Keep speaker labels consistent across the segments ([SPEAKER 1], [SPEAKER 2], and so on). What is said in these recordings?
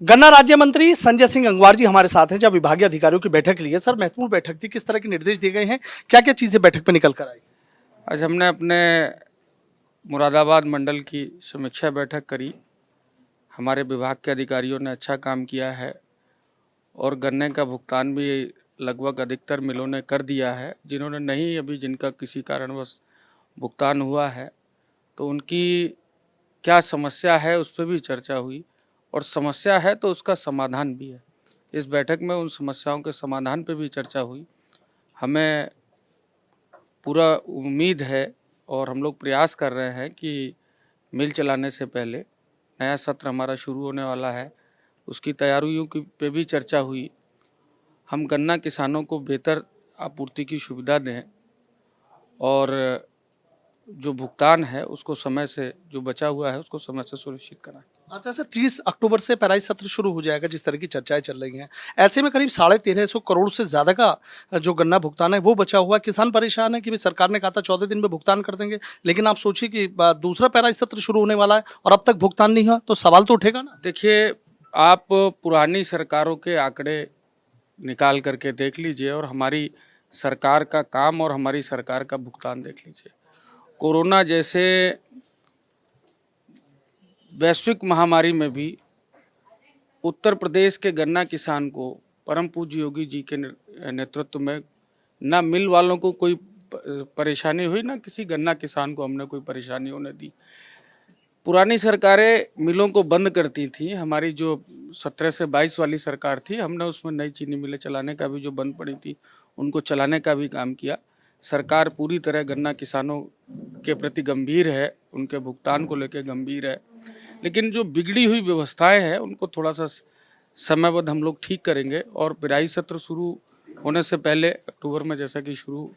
[SPEAKER 1] गन्ना राज्य मंत्री संजय सिंह गंगवार जी हमारे साथ हैं, जब विभागीय अधिकारियों की बैठक ली है। सर, महत्वपूर्ण बैठक थी, किस तरह के निर्देश दिए गए हैं, क्या क्या चीजें बैठक में निकल कर आई?
[SPEAKER 2] आज हमने अपने मुरादाबाद मंडल की समीक्षा बैठक करी। हमारे विभाग के अधिकारियों ने अच्छा काम किया है और गन्ने का भुगतान भी लगभग अधिकतर मिलों ने कर दिया है। जिन्होंने नहीं, अभी जिनका किसी कारणवश भुगतान हुआ है, तो उनकी क्या समस्या है उस पर भी चर्चा हुई और समस्या है तो उसका समाधान भी है। इस बैठक में उन समस्याओं के समाधान पर भी चर्चा हुई। हमें पूरा उम्मीद है और हम लोग प्रयास कर रहे हैं कि मिल चलाने से पहले नया सत्र हमारा शुरू होने वाला है, उसकी तैयारियों की पे भी चर्चा हुई। हम गन्ना किसानों को बेहतर आपूर्ति की सुविधा दें और जो भुगतान है उसको समय से, जो बचा हुआ है उसको समय से सुनिश्चित कराएं।
[SPEAKER 1] अच्छा सर, 30 अक्टूबर से पेराई सत्र शुरू हो जाएगा, जिस तरह की चर्चाएं चल रही हैं। ऐसे में करीब 1350 करोड़ से ज्यादा का जो गन्ना भुगतान है वो बचा हुआ है। किसान परेशान है कि भाई सरकार ने कहा था 14 दिन में भुगतान कर देंगे, लेकिन आप सोचिए कि दूसरा पेराई सत्र शुरू होने वाला है और अब तक भुगतान नहीं हुआ, तो सवाल तो उठेगा ना।
[SPEAKER 2] देखिए, आप पुरानी सरकारों के आंकड़े निकाल करके देख लीजिए और हमारी सरकार का काम और हमारी सरकार का भुगतान देख लीजिए। कोरोना जैसे वैश्विक महामारी में भी उत्तर प्रदेश के गन्ना किसान को परम पूज्य योगी जी के नेतृत्व में ना मिल वालों को कोई परेशानी हुई, ना किसी गन्ना किसान को हमने कोई परेशानी होने दी। पुरानी सरकारें मिलों को बंद करती थी। हमारी जो 17 से 22 वाली सरकार थी, हमने उसमें नई चीनी मिलें चलाने का भी, जो बंद पड़ी थी उनको चलाने का भी काम किया। सरकार पूरी तरह गन्ना किसानों के प्रति गंभीर है, उनके भुगतान को लेकर गंभीर है। लेकिन जो बिगड़ी हुई व्यवस्थाएं हैं उनको थोड़ा सा समयबद्ध हम लोग ठीक करेंगे और पेराई सत्र शुरू होने से पहले अक्टूबर में, जैसा कि शुरू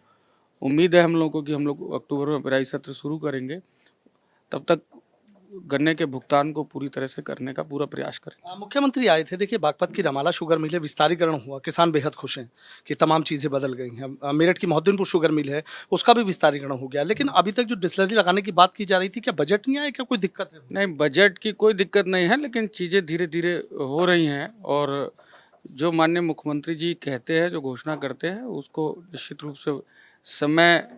[SPEAKER 2] उम्मीद है हम लोगों को कि हम लोग अक्टूबर में पेराई सत्र शुरू करेंगे, तब तक गन्ने के भुगतान को पूरी तरह से करने का पूरा प्रयास करें।
[SPEAKER 1] मुख्यमंत्री आए थे, देखिए बागपत की रमाला शुगर मिल है, विस्तारीकरण हुआ, किसान बेहद खुश हैं कि तमाम चीज़ें बदल गई हैं। मेरठ की मोहद्दीनपुर शुगर मिल है, उसका भी विस्तारीकरण हो गया, लेकिन अभी तक जो डिस्टिलरी लगाने की बात की जा रही थी, क्या बजट नहीं आया, क्या कोई दिक्कत है?
[SPEAKER 2] नहीं, बजट की कोई दिक्कत नहीं है, लेकिन चीज़ें धीरे धीरे हो रही हैं और जो माननीय मुख्यमंत्री जी कहते हैं, जो घोषणा करते हैं, उसको निश्चित रूप से समय,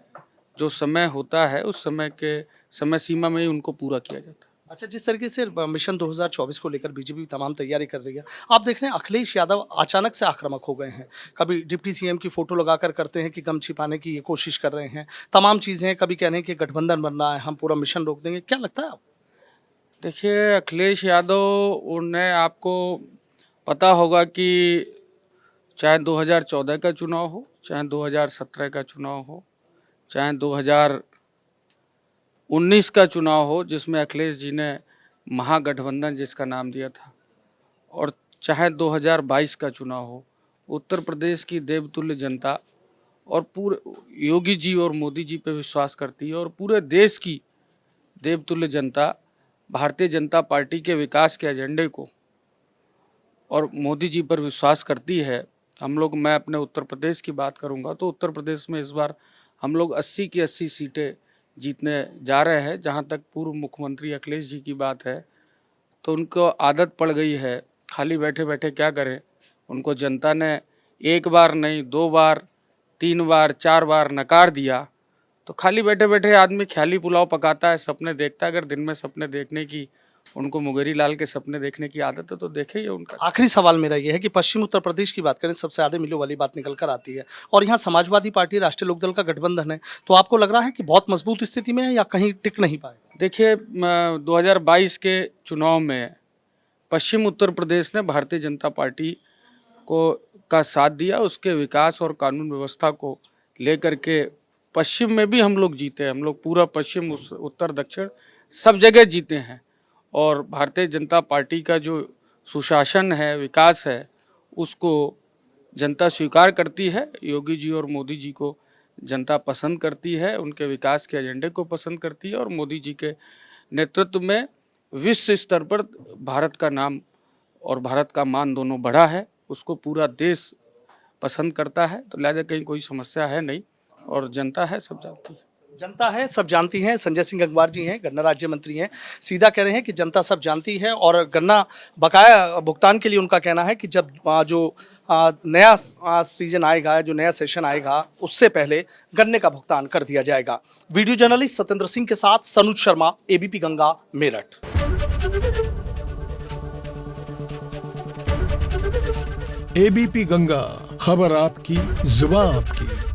[SPEAKER 2] जो समय होता है उस समय के समय सीमा में ही उनको पूरा किया जाता है।
[SPEAKER 1] अच्छा, जिस तरीके से मिशन 2024 को लेकर बीजेपी तमाम तैयारी कर रही है, आप देख रहे हैं अखिलेश यादव अचानक से आक्रामक हो गए हैं। कभी डिप्टी सीएम की फोटो लगाकर करते हैं कि गम छिपाने की ये कोशिश कर रहे हैं, तमाम चीजें, कभी कह रहे हैं कि गठबंधन बन रहा है, हम पूरा मिशन रोक देंगे। क्या लगता है आप?
[SPEAKER 2] देखिए, अखिलेश यादव, उन्हें, आपको पता होगा कि चाहे 2014 का चुनाव हो, चाहे 2017 का चुनाव हो, चाहे 2019 का चुनाव हो जिसमें अखिलेश जी ने महागठबंधन जिसका नाम दिया था, और चाहे 2022 का चुनाव हो, उत्तर प्रदेश की देवतुल्य जनता और पूरे योगी जी और मोदी जी पे विश्वास करती है और पूरे देश की देवतुल्य जनता भारतीय जनता पार्टी के विकास के एजेंडे को और मोदी जी पर विश्वास करती है। हम लोग, मैं अपने उत्तर प्रदेश की बात करूंगा तो उत्तर प्रदेश में इस बार हम लोग 80 की 80 सीटें जीतने जा रहे हैं। जहां तक पूर्व मुख्यमंत्री अखिलेश जी की बात है, तो उनको आदत पड़ गई है खाली बैठे बैठे क्या करें। उनको जनता ने एक बार नहीं, 2 बार, 3 बार, 4 बार नकार दिया, तो खाली बैठे बैठे आदमी ख्याली पुलाव पकाता है, सपने देखता है। अगर दिन में सपने देखने की, उनको मुंगेरी लाल के सपने देखने की आदत है तो देखे ही उनका।
[SPEAKER 1] आखिरी सवाल मेरा ये है कि पश्चिम उत्तर प्रदेश की बात करें, सबसे ज्यादा मिलों वाली बात निकल कर आती है, और यहाँ समाजवादी पार्टी, राष्ट्रीय लोकदल का गठबंधन है, तो आपको लग रहा है कि बहुत मजबूत स्थिति में है या कहीं टिक नहीं पाएगा?
[SPEAKER 2] देखिए, 2022 के चुनाव में पश्चिम उत्तर प्रदेश ने भारतीय जनता पार्टी को का साथ दिया। उसके विकास और कानून व्यवस्था को लेकर के पश्चिम में भी हम लोग जीते हैं। हम लोग पूरा पश्चिम, उत्तर, दक्षिण सब जगह जीते हैं और भारतीय जनता पार्टी का जो सुशासन है, विकास है, उसको जनता स्वीकार करती है। योगी जी और मोदी जी को जनता पसंद करती है, उनके विकास के एजेंडे को पसंद करती है और मोदी जी के नेतृत्व में विश्व स्तर पर भारत का नाम और भारत का मान दोनों बढ़ा है। उसको पूरा देश पसंद करता है, तो लिहाजा कहीं कोई समस्या है नहीं और जनता है, सब जानती है।
[SPEAKER 1] जनता है, सब जानती है। संजय सिंह गंगवार जी हैं, गन्ना राज्य मंत्री हैं, सीधा कह रहे हैं कि जनता सब जानती है और गन्ना बकाया भुगतान के लिए उनका कहना है कि जब नया सीजन आएगा, जो नया सेशन आएगा, उससे पहले गन्ने का भुगतान कर दिया जाएगा। वीडियो जर्नलिस्ट सत्येंद्र सिंह के साथ सनुज शर्मा, एबीपी गंगा, मेरठ।
[SPEAKER 3] एबीपी गंगा, खबर आपकी, जुबान आपकी।